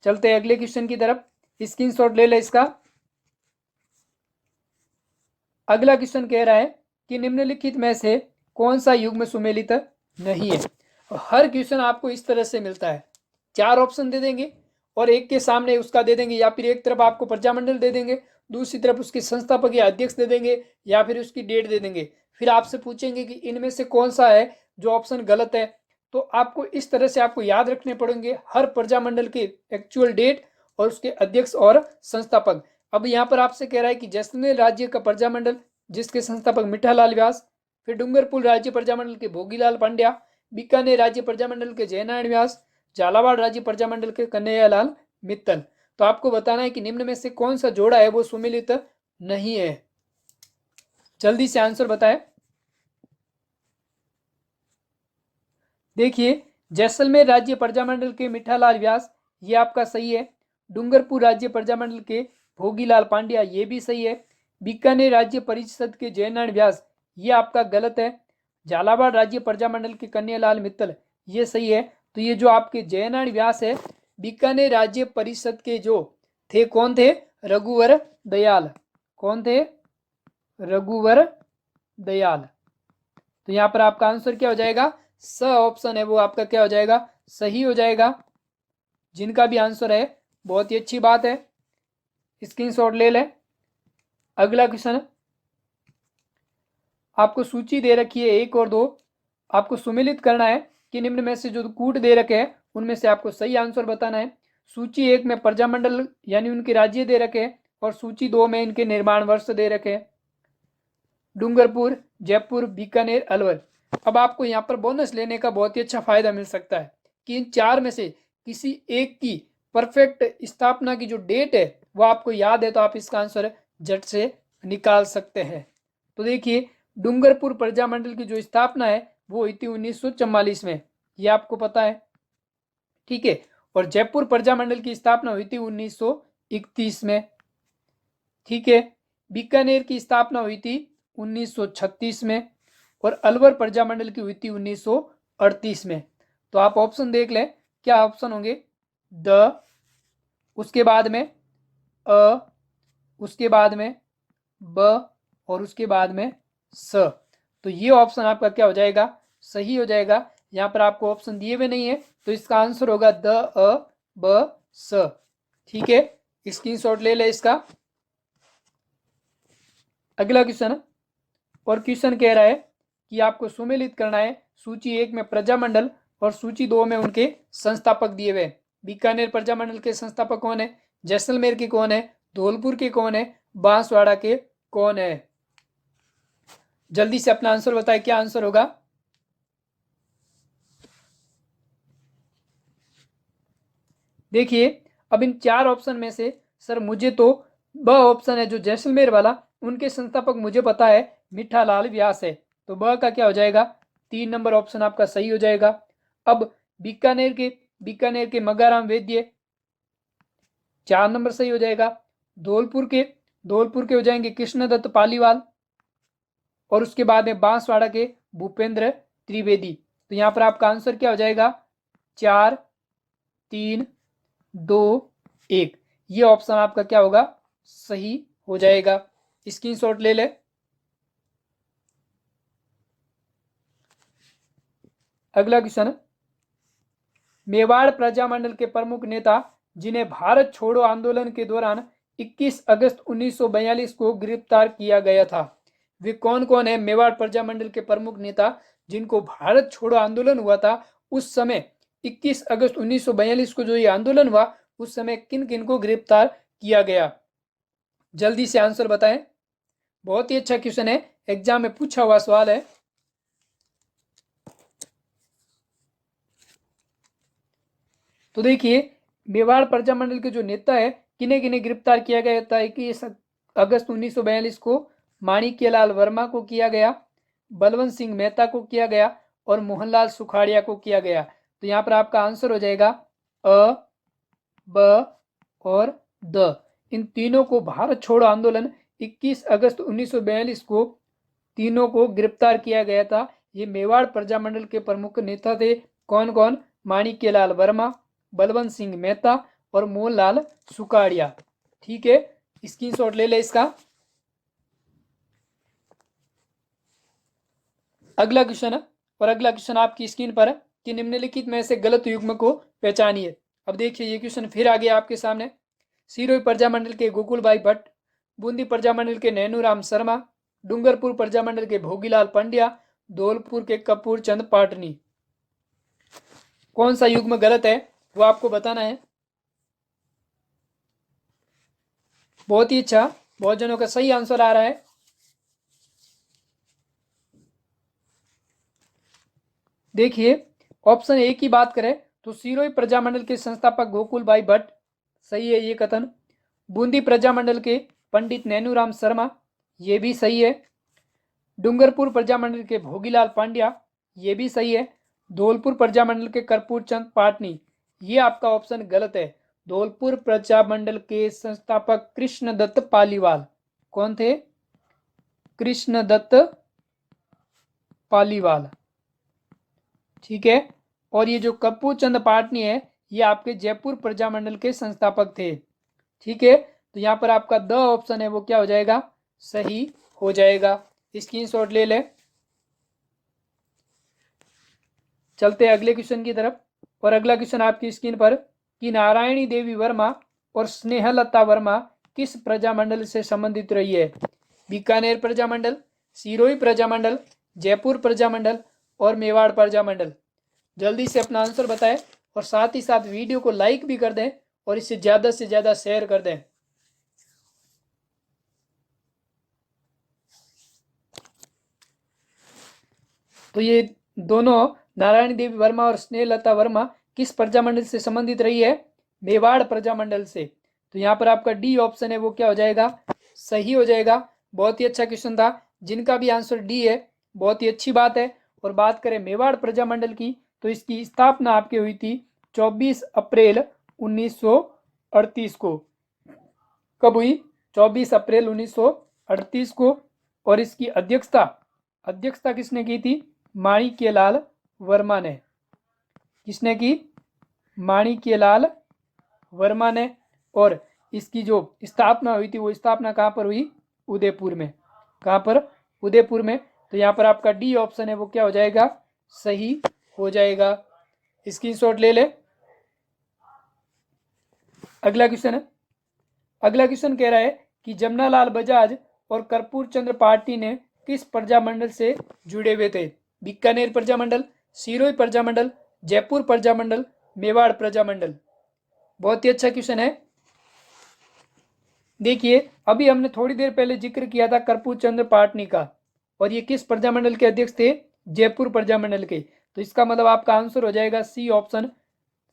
चलते हैं अगले क्वेश्चन की तरफ, स्क्रीनशॉट ले ले इसका। अगला क्वेश्चन कह रहा है कि निम्नलिखित में से कौन सा युग्म सुमेलित नहीं है? और हर क्वेश्चन आपको इस तरह से मिलता है, 4 ऑप्शन दे देंगे और एक के सामने उसका दे देंगे, या फिर एक तरफ आपको प्रजामंडल दे देंगे, दूसरी तरफ उसके संस्थापक या अध्यक्ष दे देंगे, या फिर उसकी डेट दे देंगे। फिर आपसे पूछेंगे कि इनमें से कौन सा है जो ऑप्शन गलत है। तो आपको इस तरह से आपको याद रखने पड़ेंगे हर प्रजामंडल के एक्चुअल डेट और उसके अध्यक्ष और संस्थापक। अब यहाँ पर आपसे कह रहा है कि जैसलमेर राज्य का प्रजामंडल जिसके संस्थापक मिठालाल व्यास, फिर डूंगरपुर राज्य प्रजामंडल के भोगीलाल पांड्या, बीकानेर राज्य प्रजामंडल के जयनारायण व्यास, झालावाड़ राज्य प्रजामंडल के कन्हैयालाल मित्तल। तो आपको बताना है कि निम्न में से कौन सा जोड़ा है वो सुमेलित नहीं है। जल्दी से आंसर बताएं। देखिए, जैसलमेर राज्य प्रजामंडल के मिठालाल व्यास ये आपका सही है। डूंगरपुर राज्य प्रजामंडल के भोगीलाल पांड्या ये भी सही है। बीकानेर राज्य परिषद के जयनारायण व्यास ये आपका गलत है। झालावाड़ राज्य प्रजामंडल के कन्हैयालाल मित्तल ये सही है। तो ये जो आपके जयनारायण व्यास है बीकानेर राज्य परिषद के जो थे, कौन थे? रघुवर दयाल। कौन थे? रघुवर दयाल। तो यहाँ पर आपका आंसर क्या हो जाएगा? स ऑप्शन है वो आपका क्या हो जाएगा? सही हो जाएगा। जिनका भी आंसर है बहुत ही अच्छी बात है, स्क्रीनशॉट ले लें। अगला क्वेश्चन, आपको सूची दे रखी है 1 और 2, आपको सुमेलित करना है कि निम्न में से जो कूट दे रखे हैं उनमें से आपको सही आंसर बताना है। सूची 1 में प्रजामंडल यानी उनके राज्य दे रखे हैं, और सूची 2 में इनके निर्माण वर्ष दे रखे हैं। डूंगरपुर, जयपुर, बीकानेर, अलवर। अब आपको यहाँ पर बोनस लेने का बहुत ही अच्छा फायदा मिल सकता है कि इन 4 में से किसी एक की परफेक्ट स्थापना की जो डेट है वो आपको याद है, तो आप इसका आंसर झट से निकाल सकते हैं। तो देखिए, डूंगरपुर प्रजामंडल की जो स्थापना है वो हुई थी 1944 में, ये आपको पता है। ठीक है, और जयपुर प्रजामंडल की स्थापना हुई थी 1931 में। ठीक है, बीकानेर की स्थापना हुई थी 1936 में, और अलवर प्रजामंडल की हुई थी 1938 में। तो आप ऑप्शन देख लें, क्या ऑप्शन होंगे? द, उसके बाद में अ, उसके बाद में ब, और उसके बाद में स। तो ये ऑप्शन आपका क्या हो जाएगा? सही हो जाएगा। यहाँ पर आपको ऑप्शन दिए हुए नहीं है, तो इसका आंसर होगा द, अ, ब, स। ठीक है, स्क्रीनशॉट ले ले इसका। अगला क्वेश्चन, और क्वेश्चन कह रहा है कि आपको सुमेलित करना है सूची 1 में प्रजामंडल और सूची 2 में उनके संस्थापक दिए हुए। बीकानेर प्रजामंडल के संस्थापक कौन है? जैसलमेर के कौन है? धौलपुर के कौन है? बांसवाड़ा के कौन है? जल्दी से अपना आंसर बताएं, क्या आंसर होगा। देखिए अब इन 4 ऑप्शन में से सर मुझे तो ब ऑप्शन है जो जैसलमेर वाला, उनके संस्थापक मुझे पता है मिठालाल व्यास है, तो ब का क्या हो जाएगा, 3 नंबर ऑप्शन आपका सही हो जाएगा। अब बीकानेर के मगाराम वैद्य, 4 नंबर सही हो जाएगा। धौलपुर के हो जाएंगे कृष्णदत्त पालीवाल, और उसके बाद में बांसवाड़ा के भूपेंद्र त्रिवेदी। तो यहाँ पर आपका आंसर क्या हो जाएगा, 4 3 2 1, ये ऑप्शन आपका क्या होगा, सही हो जाएगा। स्क्रीनशॉट ले ले। अगला क्वेश्चन, मेवाड़ प्रजामंडल के प्रमुख नेता जिन्हें भारत छोड़ो आंदोलन के दौरान 21 अगस्त 1942 को गिरफ्तार किया गया था, वे कौन कौन है। मेवाड़ प्रजामंडल के प्रमुख नेता जिनको भारत छोड़ो आंदोलन हुआ था उस समय 21 अगस्त 1942 को जो ये आंदोलन हुआ उस समय किन किन को गिरफ्तार किया गया, जल्दी से आंसर बताएं। बहुत ही अच्छा क्वेश्चन है, एग्जाम में पूछा हुआ सवाल है। तो देखिए मेवाड़ प्रजामंडल के जो नेता है किन्हें किन्हें गिरफ्तार किया गया था। 21 अगस्त 1942 को माणिक्यलाल वर्मा को किया गया, बलवंत सिंह मेहता को किया गया और मोहनलाल सुखाड़िया को किया गया। तो यहाँ पर आपका आंसर हो जाएगा अ, ब और द। इन तीनों को भारत छोड़ो आंदोलन 21 अगस्त 1942 को तीनों को गिरफ्तार किया गया था। ये मेवाड़ प्रजामंडल के प्रमुख नेता थे, कौन कौन, माणिक्यलाल वर्मा, बलवंत सिंह मेहता और मोहनलाल सुखाड़िया। ठीक है, स्क्रीनशॉट ले ले इसका। अगला क्वेश्चन है, और अगला क्वेश्चन आपकी स्क्रीन पर है कि निम्नलिखित में से गलत युग्म को पहचानिए। अब देखिए ये क्वेश्चन फिर आ गया आपके सामने। सिरोही प्रजामंडल के गोकुल भाई भट्ट, बूंदी प्रजामंडल के नैनूराम शर्मा, डूंगरपुर प्रजामंडल के भोगीलाल पंड्या, धौलपुर के कपूर चंद पाटनी, कौन सा युग्म गलत है वो आपको बताना है। बहुत ही अच्छा, बहुत जनों का सही आंसर आ रहा है। देखिए ऑप्शन ए की बात करें तो सिरोही प्रजामंडल के संस्थापक गोकुल भाई भट्ट, सही है ये कथन। बूंदी प्रजामंडल के पंडित नैनूराम शर्मा, ये भी सही है। डूंगरपुर प्रजामंडल के भोगीलाल पांड्या, ये भी सही है। धौलपुर प्रजामंडल के कर्पूर चंद पाटनी, ये आपका ऑप्शन गलत है। धौलपुर प्रजामंडल के संस्थापक कृष्णदत्त पालीवाल, कौन थे, कृष्णदत्त पालीवाल। ठीक है, और ये जो कपूर चंद पाटनी है ये आपके जयपुर प्रजामंडल के संस्थापक थे। ठीक है, तो यहाँ पर आपका द ऑप्शन है वो क्या हो जाएगा, सही हो जाएगा। स्क्रीनशॉट ले ले। चलते हैं अगले क्वेश्चन की तरफ, और अगला क्वेश्चन आपकी स्क्रीन पर कि नारायणी देवी वर्मा और स्नेहलता वर्मा किस प्रजामंडल से संबंधित रही है। बीकानेर प्रजामंडल, सिरोही प्रजामंडल, जयपुर प्रजामंडल और मेवाड़ प्रजामंडल। जल्दी से अपना आंसर बताएं और साथ ही साथ वीडियो को लाइक भी कर दें और इसे ज़्यादा से ज़्यादा शेयर कर दें। तो ये दोनों नारायणी देवी वर्मा और स्नेहलता वर्मा किस प्रजामंडल से संबंधित रही है, मेवाड़ प्रजामंडल से। तो यहाँ पर आपका डी ऑप्शन है वो क्या हो जाएगा, सही हो जाएगा। बहुत ही अच्छा क्वेश्चन था, जिनका भी आंसर डी है बहुत ही अच्छी बात है। और बात करें मेवाड़ प्रजामंडल की तो इसकी स्थापना आपकी हुई थी 24 अप्रैल 1938 को। कब हुई, 24 अप्रैल 1938 को। और इसकी अध्यक्षता किसने की थी, माणिक्यलाल वर्मा ने। किसने की, माणिक्यलाल वर्मा ने। और इसकी जो स्थापना हुई थी वो स्थापना कहाँ पर हुई, उदयपुर में। कहाँ पर, उदयपुर में। तो यहाँ पर आपका डी ऑप्शन है वो क्या हो जाएगा, सही हो जाएगा। स्क्रीनशॉट ले ले। अगला क्वेश्चन है, अगला क्वेश्चन कह रहा है कि जमनालाल बजाज और कर्पूर चंद्र पार्टी ने किस प्रजामंडल से जुड़े हुए थे। बीकानेर प्रजामंडल, सिरोही प्रजामंडल, जयपुर प्रजामंडल, मेवाड़ प्रजामंडल। बहुत ही अच्छा क्वेश्चन है। देखिए अभी हमने थोड़ी देर पहले जिक्र किया था कर्पूर चंद्र पाटनी का। और ये किस प्रजामंडल के अध्यक्ष थे? जयपुर प्रजामंडल के। तो इसका मतलब आपका आंसर हो जाएगा सी ऑप्शन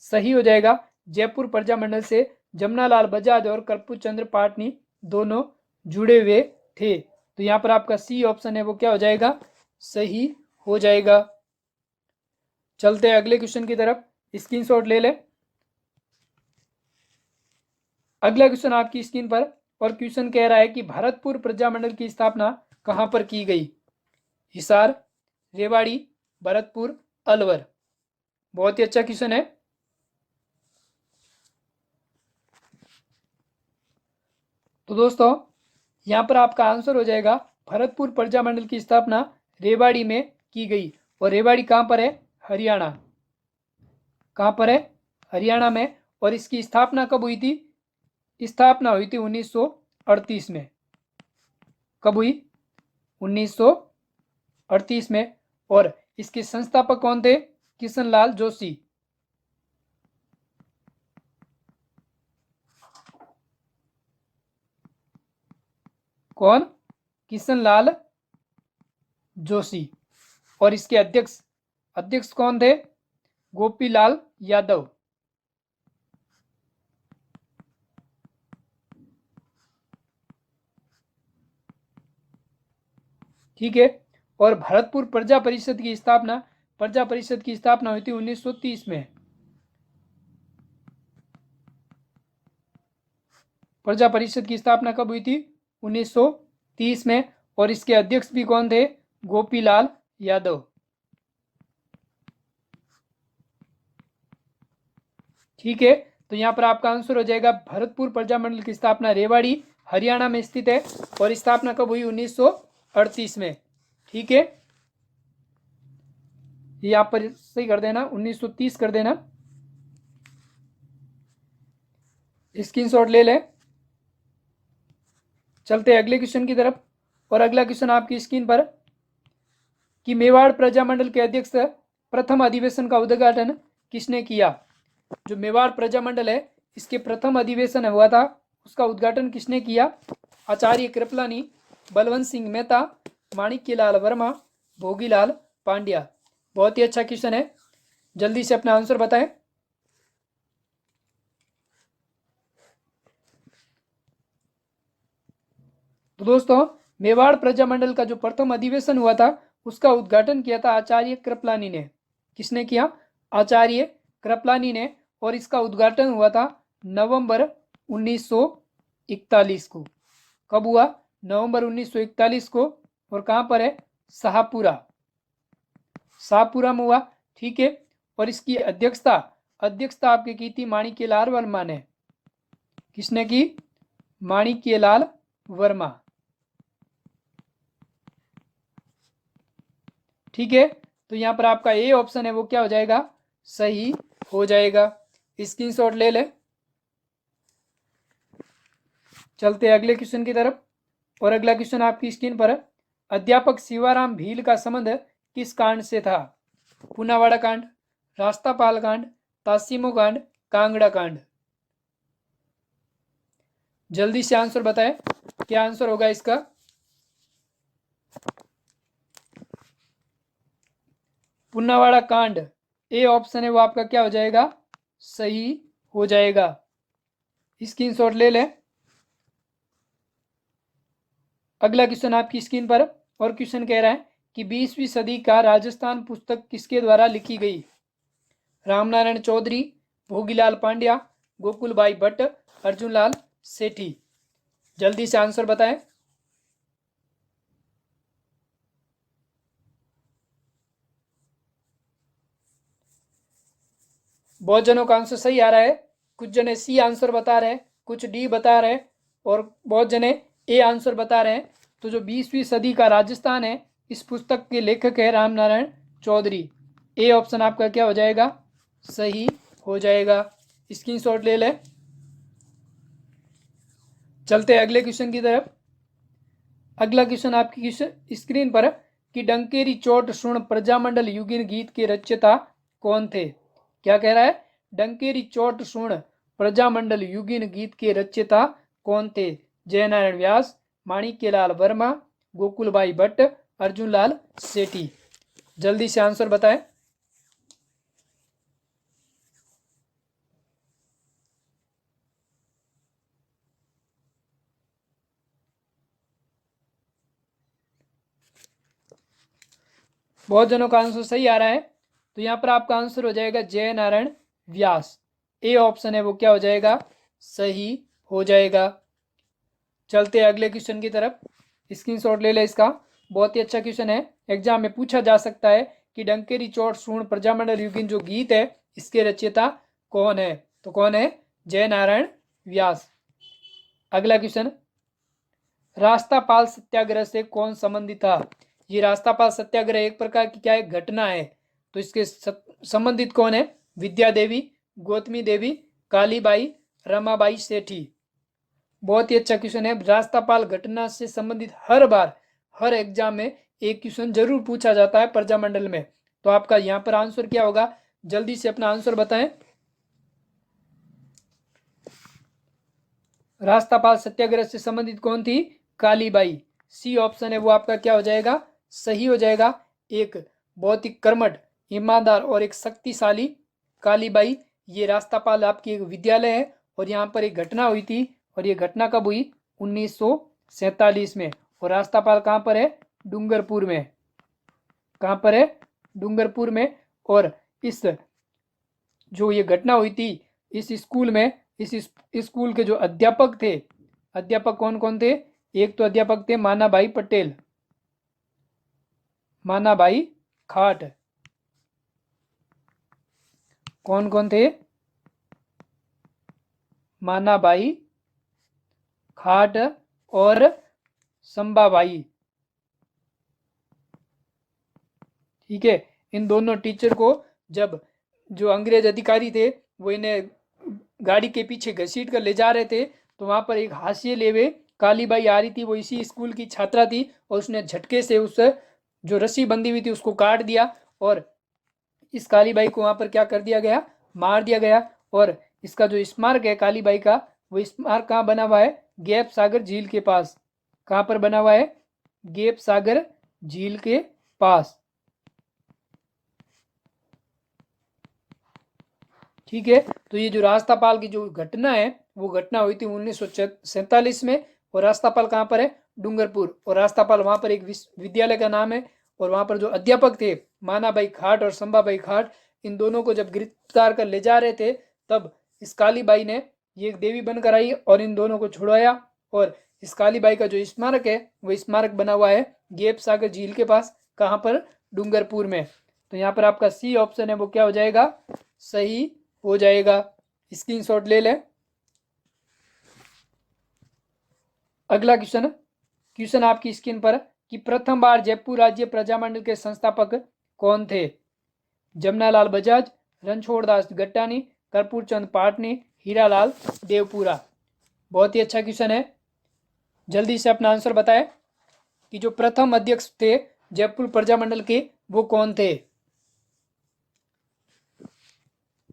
सही हो जाएगा। जयपुर प्रजामंडल से जमनालाल बजाज और कर्पूर चंद्र पाटनी दोनों जुड़े हुए थे। तो यहाँ पर आपका सी ऑप्शन है वो क्या हो जाएगा? सही हो जाएगा। चलते हैं अगले क्वेश्चन की तरफ, स्क्रीनशॉट ले ले। अगला क्वेश्चन आपकी स्क्रीन पर, और क्वेश्चन कह रहा है कि भरतपुर प्रजामंडल की स्थापना कहां पर की गई? हिसार, रेवाड़ी, भरतपुर, अलवर। बहुत ही अच्छा क्वेश्चन है। तो दोस्तों यहां पर आपका आंसर हो जाएगा भरतपुर प्रजामंडल की स्थापना रेवाड़ी में की गई। और रेवाड़ी कहां पर है? हरियाणा। कहां पर है? हरियाणा में। और इसकी स्थापना कब हुई थी? स्थापना हुई थी 1938 में। कब हुई? 1938 में। और इसके संस्थापक कौन थे? किशनलाल जोशी। कौन? किशनलाल जोशी। और इसके अध्यक्ष कौन थे? गोपीलाल यादव। ठीक है। और भरतपुर प्रजा परिषद की स्थापना हुई थी 1930 में। प्रजा परिषद की स्थापना कब हुई थी? 1930 में। और इसके अध्यक्ष भी कौन थे? गोपीलाल यादव। ठीक है। तो यहां पर आपका आंसर हो जाएगा भरतपुर प्रजामंडल की स्थापना रेवाड़ी हरियाणा में स्थित है। और स्थापना कब हुई? 1938 में। ठीक है, ये यहां पर सही कर देना, 1930 कर देना। स्क्रीनशॉट ले ले। चलते हैं अगले क्वेश्चन की तरफ। और अगला क्वेश्चन आपकी स्क्रीन पर कि मेवाड़ प्रजामंडल के अध्यक्ष प्रथम अधिवेशन का उद्घाटन किसने किया? जो मेवाड़ प्रजामंडल है इसके प्रथम अधिवेशन हुआ था, उसका उद्घाटन किसने किया? आचार्य कृपलानी, बलवंत सिंह मेहता, माणिक्यलाल वर्मा, भोगीलाल पांड्या। बहुत ही अच्छा क्वेश्चन है, जल्दी से अपना आंसर बताएं। तो दोस्तों मेवाड़ प्रजामंडल का जो प्रथम अधिवेशन हुआ था उसका उद्घाटन किया था आचार्य कृपलानी ने। किसने किया? आचार्य कृपलानी ने। और इसका उद्घाटन हुआ था नवंबर 1941 को। कब हुआ? नवंबर 1941 को। और कहां पर है? शाहपुरा में हुआ। ठीक है। और इसकी अध्यक्षता आपकी की थी माणिक्यलाल वर्मा ने। किसने की? माणिक्यलाल वर्मा। ठीक है। तो यहां पर आपका ए ऑप्शन है वो क्या हो जाएगा? सही हो जाएगा। स्क्रीनशॉट ले ले। चलते अगले क्वेश्चन की तरफ। और अगला क्वेश्चन आपकी स्क्रीन पर है, अध्यापक शिवाराम भील का संबंध किस कांड से था? पुनावाड़ा कांड, रास्तापाल कांड, तासीमो कांड, कांगड़ा कांड। जल्दी से आंसर बताएं, क्या आंसर होगा इसका? पुनावाड़ा कांड ए ऑप्शन है वो आपका क्या हो जाएगा? सही हो जाएगा। स्क्रीनशॉट ले लें। अगला क्वेश्चन आपकी स्क्रीन पर, और क्वेश्चन कह रहा है कि 20वीं सदी का राजस्थान पुस्तक किसके द्वारा लिखी गई? रामनारायण चौधरी, भोगीलाल पांड्या, गोकुलभाई भट्ट, अर्जुनलाल सेठी। जल्दी से आंसर बताएं। बहुत जनों का आंसर सही आ रहा है, कुछ जने सी आंसर बता रहे हैं, कुछ डी बता रहे हैं, और बहुत जने ए आंसर बता रहे हैं। तो जो 20वीं सदी का राजस्थान है इस पुस्तक के लेखक है रामनारायण चौधरी। ए ऑप्शन आपका क्या हो जाएगा? सही हो जाएगा। स्क्रीनशॉट ले ले। चलते अगले क्वेश्चन की तरफ। अगला क्वेश्चन आपकी स्क्रीन पर कि डंकेरी चोट सुण प्रजामंडल युगिन गीत के रचयिता कौन थे? क्या कह रहा है? डंकेरी चोट सुण प्रजामंडल युगिन गीत के रचयिता कौन थे? जयनारायण व्यास, माणिक्यलाल वर्मा, गोकुलभाई भट्ट, अर्जुन लाल सेठी। जल्दी से आंसर बताएं। बहुत जनों का आंसर सही आ रहा है, तो यहाँ पर आपका आंसर हो जाएगा जय नारायण व्यास। ए ऑप्शन है वो क्या हो जाएगा, सही हो जाएगा। चलते हैं अगले क्वेश्चन की तरफ, स्क्रीनशॉट ले ले इसका, बहुत ही अच्छा क्वेश्चन है, एग्जाम में पूछा जा सकता है कि डंकेरी चोट सूर्ण प्रजामंडल युगिन जो गीत है इसके रचयिता कौन है, तो कौन है, जय नारायण व्यास। अगला क्वेश्चन, रास्तापाल सत्याग्रह से कौन संबंधित था। ये रास्तापाल सत्याग्रह एक प्रकार की क्या है, घटना है, तो इसके संबंधित कौन है, विद्या देवी, गौतमी देवी, कालीबाई, रमाबाई सेठी। बहुत ही अच्छा क्वेश्चन है। रास्तापाल घटना से संबंधित हर बार हर एग्जाम में एक क्वेश्चन जरूर पूछा जाता है प्रजामंडल में, तो आपका यहाँ पर आंसर क्या होगा, जल्दी से अपना आंसर बताएं। रास्तापाल सत्याग्रह से संबंधित कौन थी, कालीबाई। सी ऑप्शन है वो आपका क्या हो जाएगा, सही हो जाएगा। एक बहुत ही कर्मठ, ईमानदार और एक शक्तिशाली कालीबाई, ये रास्तापाल आपकी एक विद्यालय है, और यहाँ पर एक घटना हुई थी, और ये घटना कब हुई, 1947 में। और रास्तापाल कहाँ पर है, डूंगरपुर में। कहाँ पर है, डूंगरपुर में। और इस जो ये घटना हुई थी इस स्कूल में, इस स्कूल के जो अध्यापक थे, अध्यापक कौन कौन थे, एक तो अध्यापक थे मानाभाई पटेल, मानाभाई खाट, कौन कौन थे, मानाभाई खाट और संबाबाई। ठीक है, इन दोनों टीचर को जब जो अंग्रेज अधिकारी थे वो इन्हें गाड़ी के पीछे घसीट कर ले जा रहे थे, तो वहां पर एक हाशिए लेवे कालीबाई आ रही थी, वो इसी स्कूल की छात्रा थी, और उसने झटके से उस जो रस्सी बंधी हुई थी उसको काट दिया, और इस कालीबाई को वहां पर क्या कर दिया गया, मार दिया गया। और इसका जो स्मारक है कालीबाई का, वो स्मारक कहाँ बना हुआ है, गैप सागर झील के पास। कहाँ पर बना हुआ है, गैप सागर झील के पास। ठीक है, तो ये जो रास्तापाल की जो घटना है वो घटना हुई थी 1947 में, और रास्तापाल कहाँ पर है, डूंगरपुर। और रास्तापाल वहां पर एक विद्यालय का नाम है, और वहां पर जो अध्यापक थे मानाभाई खाट और संबाबाई खाट, इन दोनों को जब गिरफ्तार कर ले जा रहे थे, तब इस कालीबाई ने ये एक देवी बनकर आई और इन दोनों को छुड़वाया। और इस कालीबाई का जो स्मारक है वो स्मारक बना हुआ है गैप सागर झील के पास। कहाँ पर, डूंगरपुर में। तो यहाँ पर आपका सी ऑप्शन है वो क्या हो जाएगा, सही हो जाएगा। स्क्रीनशॉट ले लें। अगला क्वेश्चन, क्वेश्चन आपकी स्क्रीन पर कि प्रथम बार जयपुर राज्य प्रजामंडल के संस्थापक कौन थे। जमनालाल बजाज, रणछोड़दास गट्टानी, कर्पूर चंद पाटनी, हीरालाल देवपुरा। बहुत ही अच्छा क्वेश्चन है, जल्दी से अपना आंसर बताएं कि जो प्रथम अध्यक्ष थे जयपुर प्रजामंडल के वो कौन थे।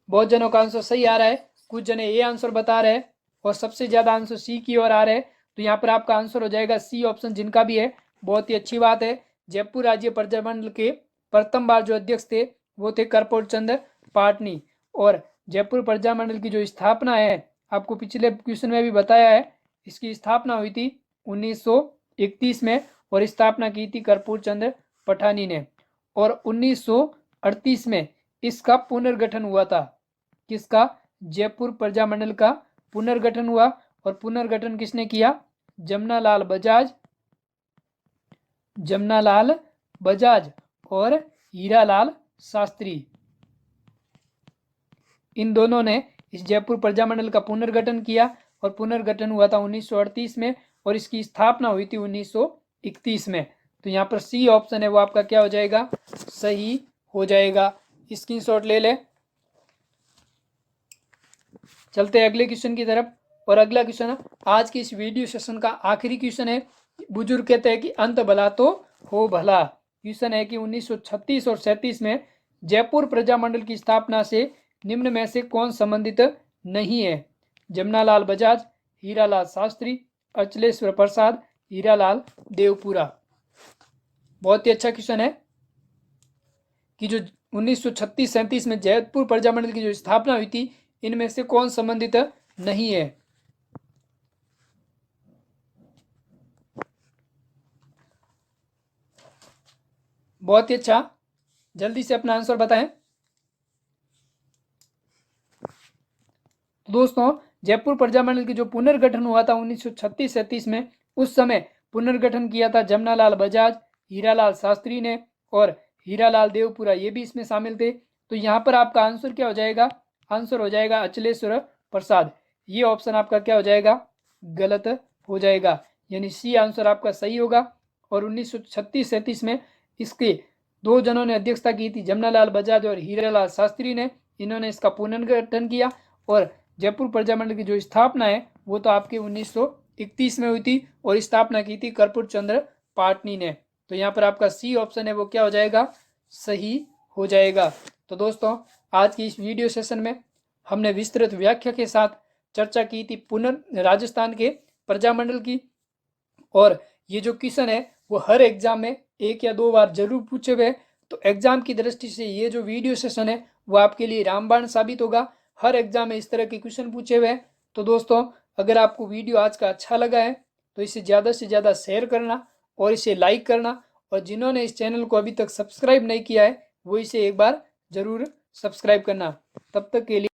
बहुत जनों का आंसर सही आ रहा है, कुछ जने ये आंसर बता रहे हैं, और सबसे ज्यादा आंसर सी की ओर आ रहे हैं, तो यहाँ पर आपका आंसर हो जाएगा सी ऑप्शन, जिनका भी है बहुत ही अच्छी बात है। जयपुर राज्य प्रजामंडल के प्रथम बार जो अध्यक्ष थे वो थे कर्पूर चंद पाटनी। और जयपुर प्रजामंडल की जो स्थापना है, आपको पिछले क्वेश्चन में भी बताया है, इसकी स्थापना हुई थी 1931 में, और स्थापना की थी कर्पूर चंद पठानी ने। और 1938 में इसका पुनर्गठन हुआ था। किसका, जयपुर प्रजामंडल का पुनर्गठन हुआ। और पुनर्गठन किसने किया, जमनालाल बजाज, जमनालाल बजाज और हीरालाल शास्त्री, इन दोनों ने इस जयपुर प्रजामंडल का पुनर्गठन किया, और पुनर्गठन हुआ था 1938 में, और इसकी स्थापना हुई थी 1931 में। तो यहाँ पर सी ऑप्शन है वो आपका क्या हो जाएगा, सही हो जाएगा। स्क्रीनशॉट ले ले। चलते हैं अगले क्वेश्चन की तरफ, और अगला क्वेश्चन आज की इस वीडियो सेशन का आखिरी क्वेश्चन है। बुजुर्ग कहते हैं कि अंत भला तो हो भला। क्वेश्चन है कि 1936 और 37 में जयपुर प्रजामंडल की स्थापना से निम्न में से कौन संबंधित नहीं है। जमनालाल बजाज, हीरालाल शास्त्री, अचलेश्वर प्रसाद, हीरालाल देवपुरा। बहुत ही अच्छा क्वेश्चन है कि जो 1936-37 में जयपुर प्रजामंडल की जो स्थापना हुई थी, इनमें से कौन संबंधित नहीं है। बहुत ही अच्छा, जल्दी से अपना आंसर बताएं। तो दोस्तों, जयपुर प्रजामंडल की जो पुनर्गठन हुआ था 1936-37 में, उस समय पुनर्गठन किया था जमनालाल बजाज, हीरालाल शास्त्री ने और हीरालाल देवपुरा, ये भी इसमें शामिल थे। तो यहाँ पर आपका आंसर क्या हो जाएगा, आंसर हो जाएगा अचलेश्वर प्रसाद। ये ऑप्शन आपका क्या हो जाएगा, गलत हो जाएगा, यानी सी आंसर आपका सही होगा। और 1936-37 में इसके दो जनों ने अध्यक्षता की थी, जमनालाल बजाज और हीरालाल शास्त्री ने। इन्होंने इसका पुनर्गठन किया और जयपुर प्रजामंडल की जो स्थापना है वो तो आपके 1931 में हुई थी और स्थापना की थी कर्पूर चंद्र पाटनी ने। तो यहाँ पर आपका सी ऑप्शन है वो क्या हो जाएगा, सही हो जाएगा। तो दोस्तों, आज की इस वीडियो सेशन में हमने विस्तृत व्याख्या के साथ चर्चा की थी राजस्थान के प्रजामंडल की। और ये जो क्वेश्चन है वो हर एग्जाम में 1 या 2 बार जरूर पूछे हुए। तो एग्जाम की दृष्टि से ये जो वीडियो सेशन है वो आपके लिए रामबाण साबित होगा। हर एग्जाम में इस तरह के क्वेश्चन पूछे हुए। तो दोस्तों, अगर आपको वीडियो आज का अच्छा लगा है तो इसे ज़्यादा से ज़्यादा शेयर करना और इसे लाइक करना, और जिन्होंने इस चैनल को अभी तक सब्सक्राइब नहीं किया है वो इसे एक बार ज़रूर सब्सक्राइब करना। तब तक के लिए